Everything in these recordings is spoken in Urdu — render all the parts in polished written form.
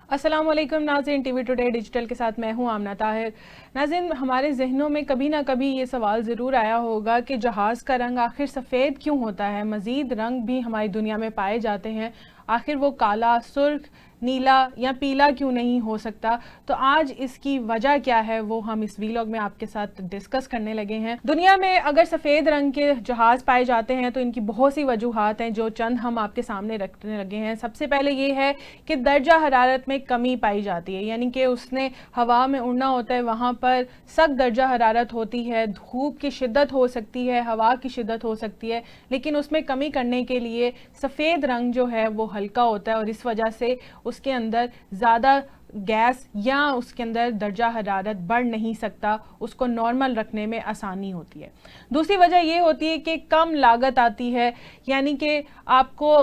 السلام علیکم ناظرین، ٹی وی ٹوڈے ڈیجیٹل کے ساتھ میں ہوں آمنہ طاہر۔ ناظرین، ہمارے ذہنوں میں کبھی نہ کبھی یہ سوال ضرور آیا ہوگا کہ جہاز کا رنگ آخر سفید کیوں ہوتا ہے؟ مزید رنگ بھی ہماری دنیا میں پائے جاتے ہیں، آخر وہ کالا، سرخ، نیلا یا پیلا کیوں نہیں ہو سکتا؟ تو آج اس کی وجہ کیا ہے وہ ہم اس ویلاگ میں آپ کے ساتھ ڈسکس کرنے لگے ہیں۔ دنیا میں اگر سفید رنگ کے جہاز پائے جاتے ہیں تو ان کی بہت سی وجوہات ہیں جو چند ہم آپ کے سامنے رکھنے لگے ہیں۔ سب سے پہلے یہ ہے کہ درجہ حرارت میں کمی پائی جاتی ہے، یعنی کہ اس نے ہوا میں اڑنا ہوتا ہے، وہاں پر سخت درجہ حرارت ہوتی ہے، دھوپ کی شدت ہو سکتی ہے، ہوا کی شدت ہو سکتی ہے، لیکن اس میں کمی کرنے کے لیے سفید رنگ جو ہے وہ ہلکا ہوتا ہے اور اس وجہ سے اس کے اندر زیادہ گیس یا اس کے اندر درجہ حرارت بڑھ نہیں سکتا، اس کو نارمل رکھنے میں آسانی ہوتی ہے۔ دوسری وجہ یہ ہوتی ہے کہ کم لاگت آتی ہے، یعنی کہ آپ کو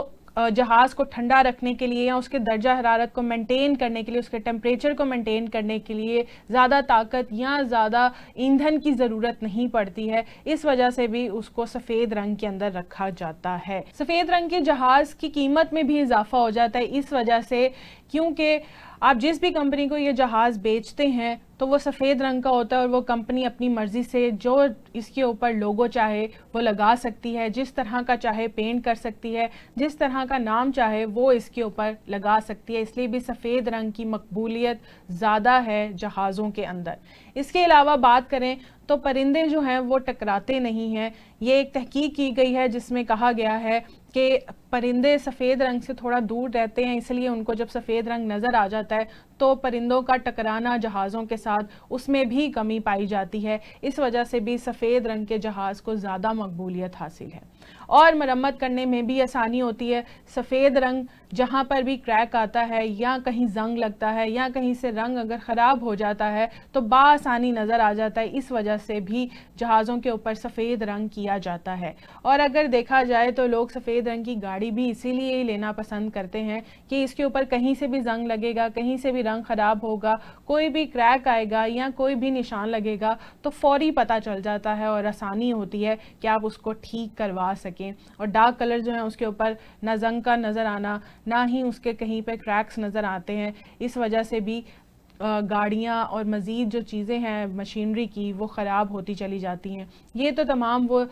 جہاز کو ٹھنڈا رکھنے کے لیے یا اس کے درجہ حرارت کو مینٹین کرنے کے لیے، اس کے ٹیمپریچر کو مینٹین کرنے کے لیے زیادہ طاقت یا زیادہ ایندھن کی ضرورت نہیں پڑتی ہے، اس وجہ سے بھی اس کو سفید رنگ کے اندر رکھا جاتا ہے۔ سفید رنگ کے جہاز کی قیمت میں بھی اضافہ ہو جاتا ہے اس وجہ سے، کیونکہ آپ جس بھی کمپنی کو یہ جہاز بیچتے ہیں تو وہ سفید رنگ کا ہوتا ہے اور وہ کمپنی اپنی مرضی سے جو اس کے اوپر لوگو چاہے وہ لگا سکتی ہے، جس طرح کا چاہے پینٹ کر سکتی ہے، جس طرح کا نام چاہے وہ اس کے اوپر لگا سکتی ہے، اس لیے بھی سفید رنگ کی مقبولیت زیادہ ہے جہازوں کے اندر۔ اس کے علاوہ بات کریں تو پرندے جو ہیں وہ ٹکراتے نہیں ہیں۔ یہ ایک تحقیق کی گئی ہے جس میں کہا گیا ہے کہ پرندے سفید رنگ سے تھوڑا دور رہتے ہیں، اس لیے ان کو جب سفید رنگ نظر آ جاتا ہے تو پرندوں کا ٹکرانا جہازوں کے ساتھ اس میں بھی کمی پائی جاتی ہے، اس وجہ سے بھی سفید رنگ کے جہاز کو زیادہ مقبولیت حاصل ہے۔ اور مرمت کرنے میں بھی آسانی ہوتی ہے۔ سفید رنگ جہاں پر بھی کریک آتا ہے یا کہیں زنگ لگتا ہے یا کہیں سے رنگ اگر خراب ہو جاتا ہے تو بآسانی نظر آ جاتا ہے، اس وجہ سے بھی جہازوں کے اوپر سفید رنگ کیا جاتا ہے۔ اور اگر دیکھا جائے تو لوگ سفید رنگ کی گاڑی بھی اسی لیے لینا پسند کرتے ہیں کہ اس کے اوپر کہیں سے بھی زنگ لگے گا، کہیں سے بھی رنگ خراب ہوگا، کوئی بھی کریک آئے گا یا کوئی بھی نشان لگے گا تو فوری پتہ چل جاتا ہے اور آسانی ہوتی ہے کہ آپ اس کو ٹھیک کروا سکیں۔ اور ڈارک کلر جو ہیں اس کے اوپر نہ زنگ کا نظر آنا، نہ ہی اس کے کہیں پہ کریکس نظر آتے ہیں، اس وجہ سے بھی گاڑیاں اور مزید جو چیزیں ہیں مشینری کی وہ خراب ہوتی چلی جاتی ہیں۔ یہ تو تمام وہ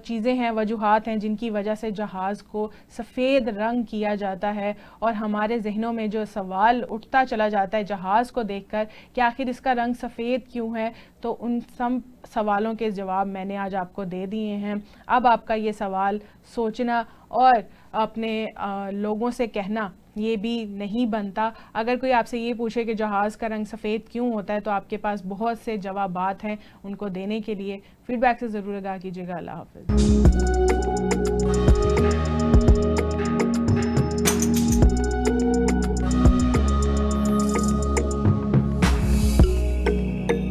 چیزیں ہیں، وجوہات ہیں جن کی وجہ سے جہاز کو سفید رنگ کیا جاتا ہے، اور ہمارے ذہنوں میں جو سوال اٹھتا چلا جاتا ہے جہاز کو دیکھ کر کہ آخر اس کا رنگ سفید کیوں ہے، تو ان سب سوالوں کے جواب میں نے آج آپ کو دے دیے ہیں۔ اب آپ کا یہ سوال سوچنا اور اپنے لوگوں سے کہنا یہ بھی نہیں بنتا۔ اگر کوئی آپ سے یہ پوچھے کہ جہاز کا رنگ سفید کیوں ہوتا ہے تو آپ کے پاس بہت سے جوابات ہیں ان کو دینے کے لیے۔ فیڈ بیک سے ضرور آگاہ کیجیے گا۔ اللہ حافظ۔